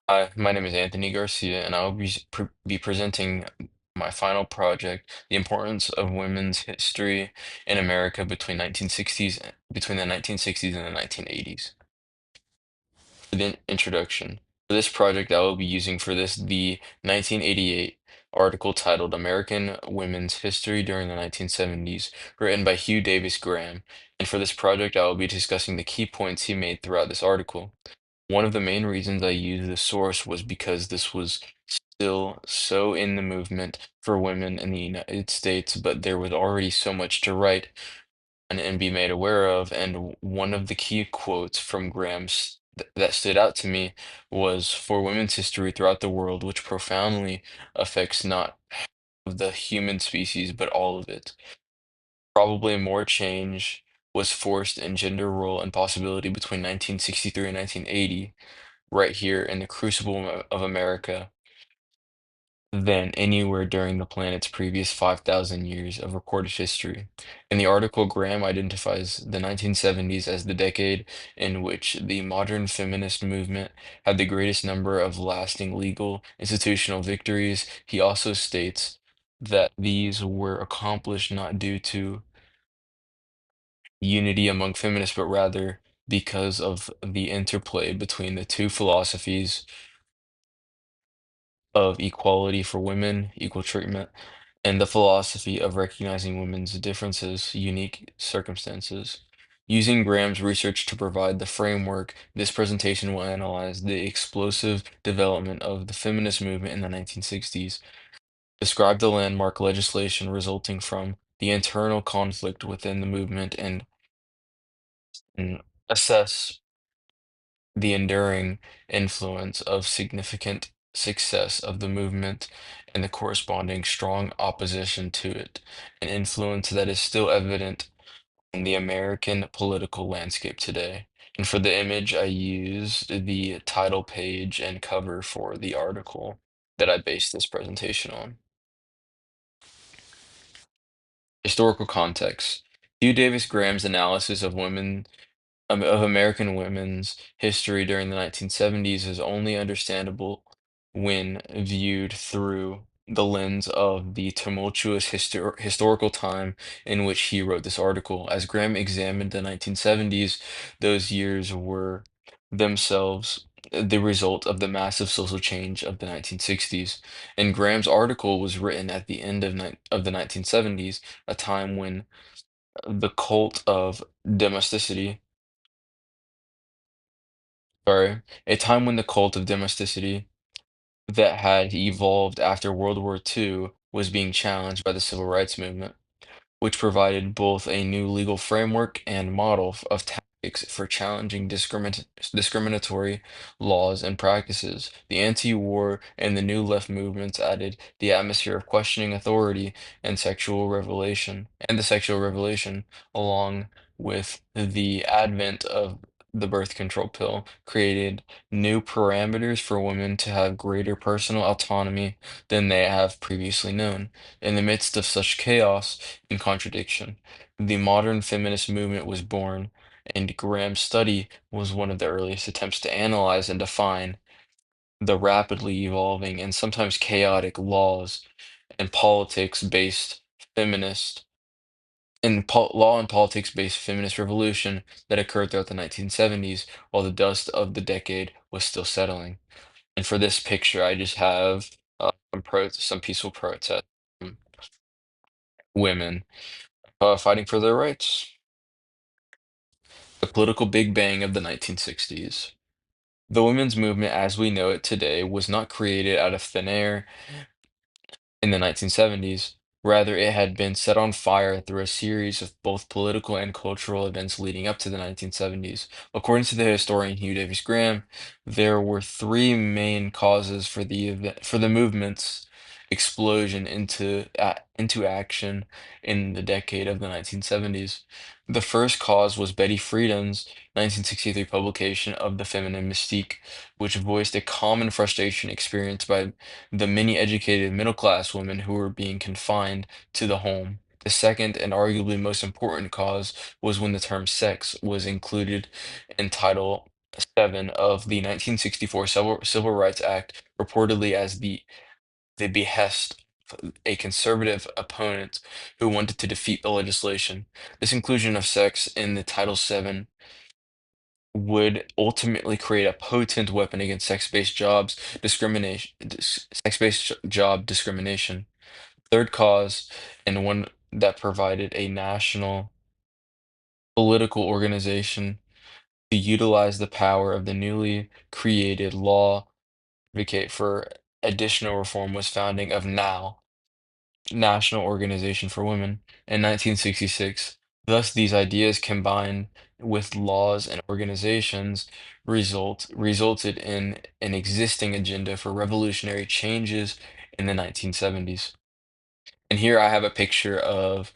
Hi, my name is Anthony Garcia, and I will be presenting my final project, The Importance of Women's History in America between the 1960s and the 1980s. For the introduction. For this project, I will be using for this the 1988 article titled American Women's History During the 1970s, written by Hugh Davis Graham. And for this project, I will be discussing the key points he made throughout this article. One of the main reasons I used this source was because this was still so in the movement for women in the United States, but there was already so much to write and be made aware of. And one of the key quotes from Graham's that stood out to me was for women's history throughout the world, which profoundly affects not of the human species, but all of it. Probably more change was forced in gender role and possibility between 1963 and 1980 right here in the crucible of America than anywhere during the planet's previous 5,000 years of recorded history. In the article, Graham identifies the 1970s as the decade in which the modern feminist movement had the greatest number of lasting legal institutional victories. He also states that these were accomplished not due to unity among feminists, but rather because of the interplay between the two philosophies of equality for women, equal treatment, and the philosophy of recognizing women's differences, unique circumstances. Using Graham's research to provide the framework, this presentation will analyze the explosive development of the feminist movement in the 1960s, describe the landmark legislation resulting from the internal conflict within the movement, and assess the enduring influence of significant success of the movement and the corresponding strong opposition to it, an influence that is still evident in the American political landscape today. And for the image, I used the title page and cover for the article that I based this presentation on. Historical context. Hugh Davis Graham's analysis of American women's history during the 1970s is only understandable when viewed through the lens of the tumultuous historical time in which he wrote this article. As Graham examined the 1970s, those years were themselves the result of the massive social change of the 1960s. And Graham's article was written at the end of the 1970s, a time when the cult of domesticity sorry, a time when the cult of domesticity that had evolved after World War II was being challenged by the civil rights movement, which provided both a new legal framework and model of tactics for challenging discriminatory laws and practices. The anti-war and the New Left movements added the atmosphere of questioning authority and the sexual revelation, along with the advent of the birth control pill, created new parameters for women to have greater personal autonomy than they have previously known. In the midst of such chaos, in contradiction. The modern feminist movement was born, and Graham's study was one of the earliest attempts to analyze and define the rapidly evolving and sometimes chaotic laws and politics-based feminist law and politics-based feminist revolution that occurred throughout the 1970s while the dust of the decade was still settling. And for this picture, I just have some peaceful protests from women fighting for their rights. The political Big Bang of the 1960s. The women's movement as we know it today was not created out of thin air in the 1970s. Rather, it had been set on fire through a series of both political and cultural events leading up to the 1970s. According to the historian Hugh Davis Graham, there were three main causes for for the movement's explosion into action in the decade of the 1970s. The first cause was Betty Friedan's 1963 publication of The Feminine Mystique, which voiced a common frustration experienced by the many educated middle class women who were being confined to the home. The second and arguably most important cause was when the term sex was included in Title 7 of the 1964 Civil Rights Act, reportedly as the behest of a conservative opponent who wanted to defeat the legislation. This inclusion of sex in the Title VII would ultimately create a potent weapon against sex-based job discrimination. Third cause, and one that provided a national political organization to utilize the power of the newly created law advocate for additional reform was founding of NOW, National Organization for Women, in 1966. Thus, these ideas combined with laws and organizations resulted in an existing agenda for revolutionary changes in the 1970s. And here I have a picture of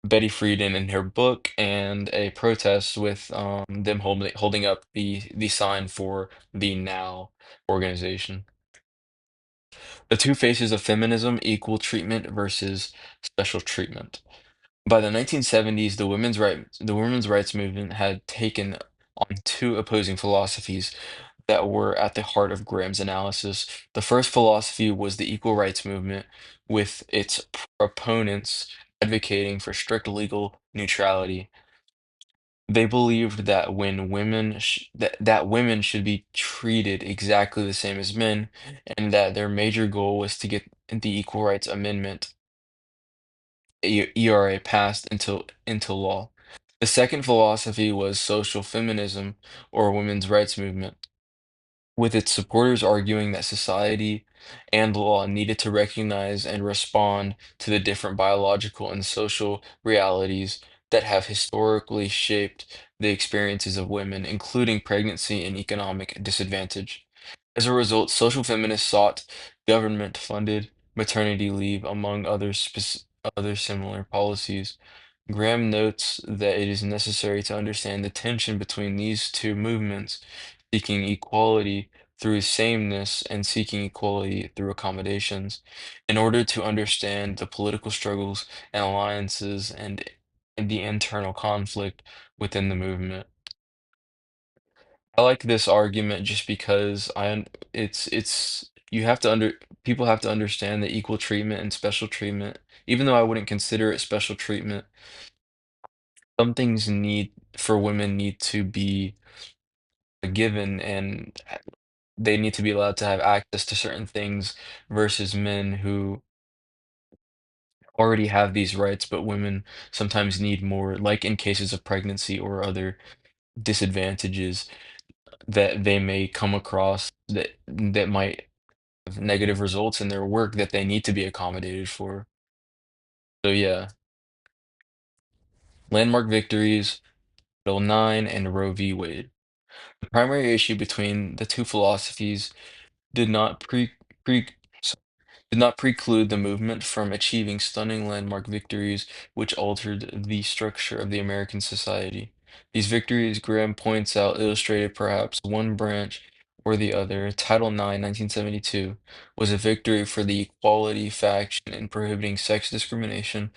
Betty Friedan in her book and a protest with them holding up the sign for the NOW organization. The two faces of feminism, equal treatment versus special treatment. By the 1970s, the women's rights movement had taken on two opposing philosophies that were at the heart of Graham's analysis. The first philosophy was the equal rights movement, with its proponents advocating for strict legal neutrality. They believed that that women should be treated exactly the same as men, and that their major goal was to get the Equal Rights Amendment ERA passed into law. The second philosophy was social feminism, or women's rights movement, with its supporters arguing that society and law needed to recognize and respond to the different biological and social realities that have historically shaped the experiences of women, including pregnancy and economic disadvantage. As a result, social feminists sought government-funded maternity leave, among other similar policies. Graham notes that it is necessary to understand the tension between these two movements, seeking equality through sameness and seeking equality through accommodations, in order to understand the political struggles and alliances and the internal conflict within the movement. I like this argument just because it's you have to under people have to understand the equal treatment and special treatment. Even though I wouldn't consider it special treatment, some things need for women need to be given, and they need to be allowed to have access to certain things versus men who already have these rights, but women sometimes need more, like in cases of pregnancy or other disadvantages that they may come across that might have negative results in their work that they need to be accommodated for. So yeah, landmark victories, Title IX, and Roe v. Wade. The primary issue between the two philosophies did not pre did not preclude the movement from achieving stunning landmark victories which altered the structure of the American society. These victories, Graham points out, illustrated perhaps one branch or the other. Title IX, 1972, was a victory for the equality faction in prohibiting sex discrimination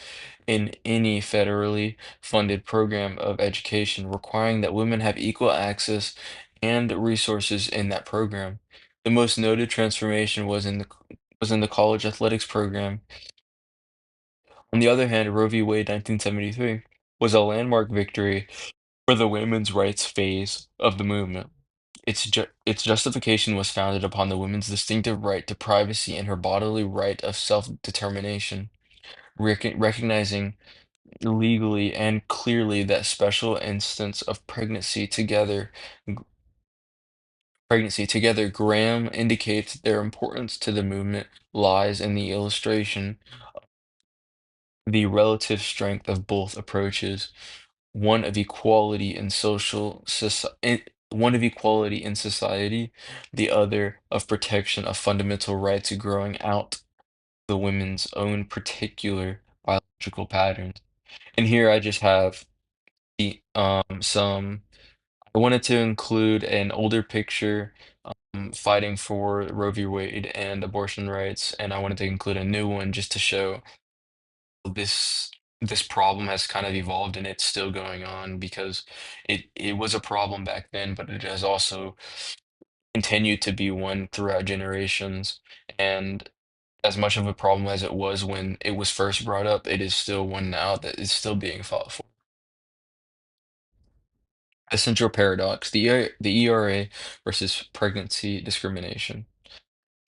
in any federally funded program of education, requiring that women have equal access and resources in that program. The most noted transformation was in the college athletics program. On the other hand, Roe v. Wade 1973 was a landmark victory for the women's rights phase of the movement. Its justification was founded upon the woman's distinctive right to privacy and her bodily right of self-determination, recognizing legally and clearly that special instance of pregnancy together. Graham indicates their importance to the movement lies in the illustration the relative strength of both approaches, one of equality in one of equality in society, the other of protection of fundamental rights growing out the women's own particular biological patterns. And here I just have some I wanted to include an older picture fighting for Roe v. Wade and abortion rights, and I wanted to include a new one just to show this this problem has kind of evolved and it's still going on because it was a problem back then, but it has also continued to be one throughout generations. And as much of a problem as it was when it was first brought up, it is still one now that is still being fought for. The central paradox, the ERA versus pregnancy discrimination.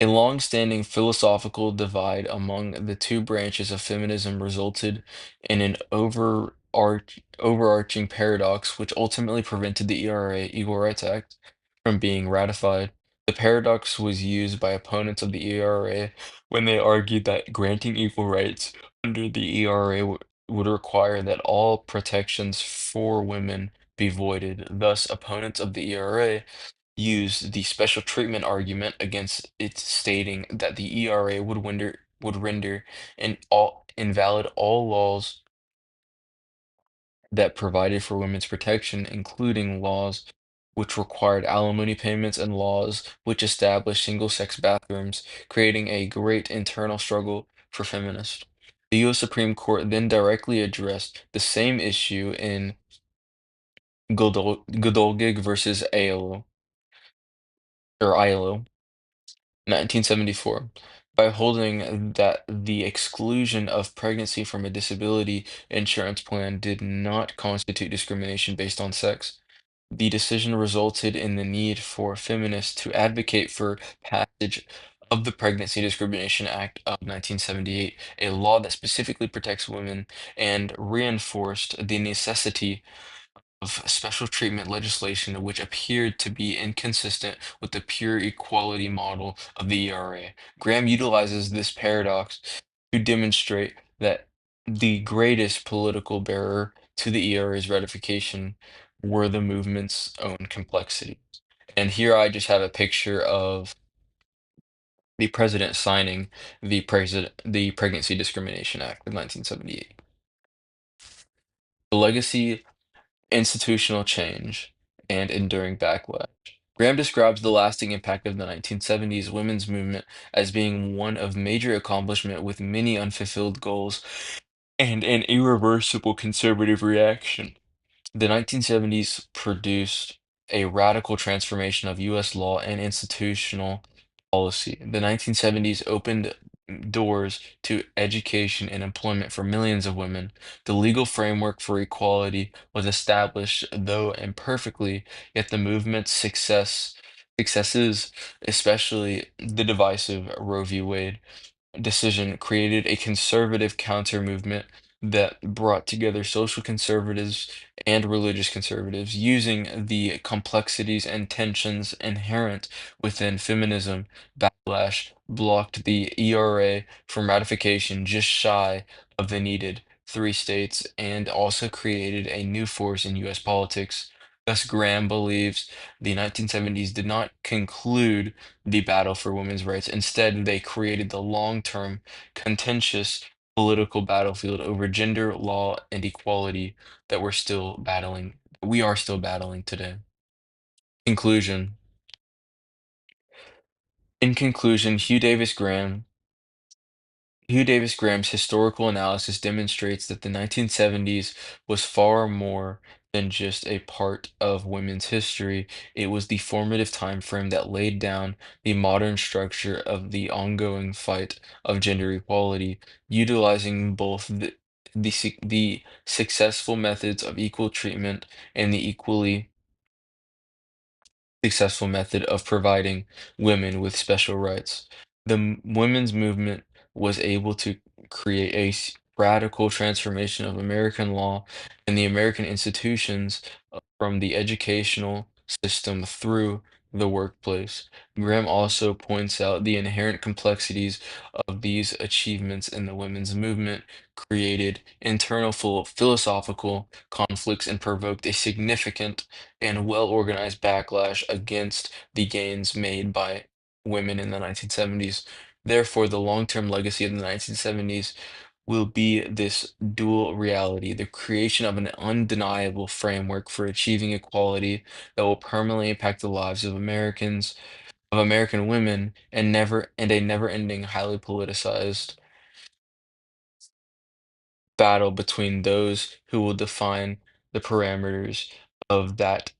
A long-standing philosophical divide among the two branches of feminism resulted in an overarching paradox which ultimately prevented the ERA, Equal Rights Act, from being ratified. The paradox was used by opponents of the ERA when they argued that granting equal rights under the ERA would require that all protections for women be voided. Thus, opponents of the ERA used the special treatment argument against it, stating that the ERA would render invalid all laws that provided for women's protection, including laws which required alimony payments and laws which established single-sex bathrooms, creating a great internal struggle for feminists. The U.S. Supreme Court then directly addressed the same issue in Godolgig versus ILO, 1974, by holding that the exclusion of pregnancy from a disability insurance plan did not constitute discrimination based on sex. The decision resulted in the need for feminists to advocate for passage of the Pregnancy Discrimination Act of 1978, a law that specifically protects women and reinforced the necessity of special treatment legislation which appeared to be inconsistent with the pure equality model of the ERA. Graham utilizes this paradox to demonstrate that the greatest political barrier to the ERA's ratification were the movement's own complexity. And here I just have a picture of the president signing the Pregnancy Discrimination Act of 1978. The legacy, institutional change, and enduring backlash. Graham describes the lasting impact of the 1970s women's movement as being one of major accomplishment with many unfulfilled goals and an irreversible conservative reaction. The 1970s produced a radical transformation of U.S. law and institutional policy. The 1970s opened doors to education and employment for millions of women. The legal framework for equality was established, though imperfectly, yet the movement's successes, especially the divisive Roe v. Wade decision, created a conservative counter movement that brought together social conservatives and religious conservatives using the complexities and tensions inherent within feminism. Backlash blocked the ERA from ratification just shy of the needed three states and also created a new force in U.S. politics. Thus, Graham believes the 1970s did not conclude the battle for women's rights. Instead, they created the long-term, contentious political battlefield over gender, law, and equality that we are still battling today. Conclusion. In conclusion, Hugh Davis Graham's historical analysis demonstrates that the 1970s was far more than just a part of women's history. It was the formative time frame that laid down the modern structure of the ongoing fight of gender equality, utilizing both the successful methods of equal treatment and the equally successful method of providing women with special rights. The women's movement was able to create a radical transformation of American law and the American institutions from the educational system through the workplace. Graham also points out the inherent complexities of these achievements in the women's movement created internal philosophical conflicts and provoked a significant and well-organized backlash against the gains made by women in the 1970s. Therefore, the long-term legacy of the 1970s will be this dual reality, the creation of an undeniable framework for achieving equality that will permanently impact the lives of American women, and a never-ending, highly politicized battle between those who will define the parameters of that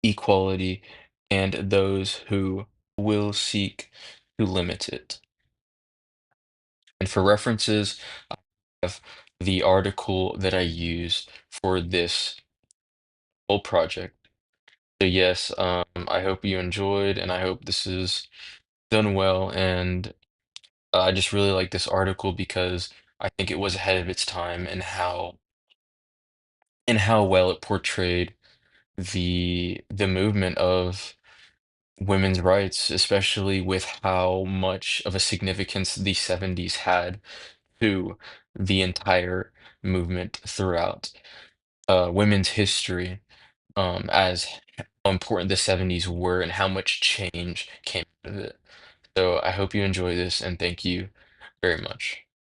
equality and those who will seek to limit it. And for references, I have the article that I used for this whole project. So yes, I hope you enjoyed, and I hope this is done well. And I just really like this article because I think it was ahead of its time and how well it portrayed the movement of women's rights, especially with how much of a significance the 70s had to the entire movement throughout women's history, as how important the 70s were and how much change came out of it. So I hope you enjoy this and thank you very much.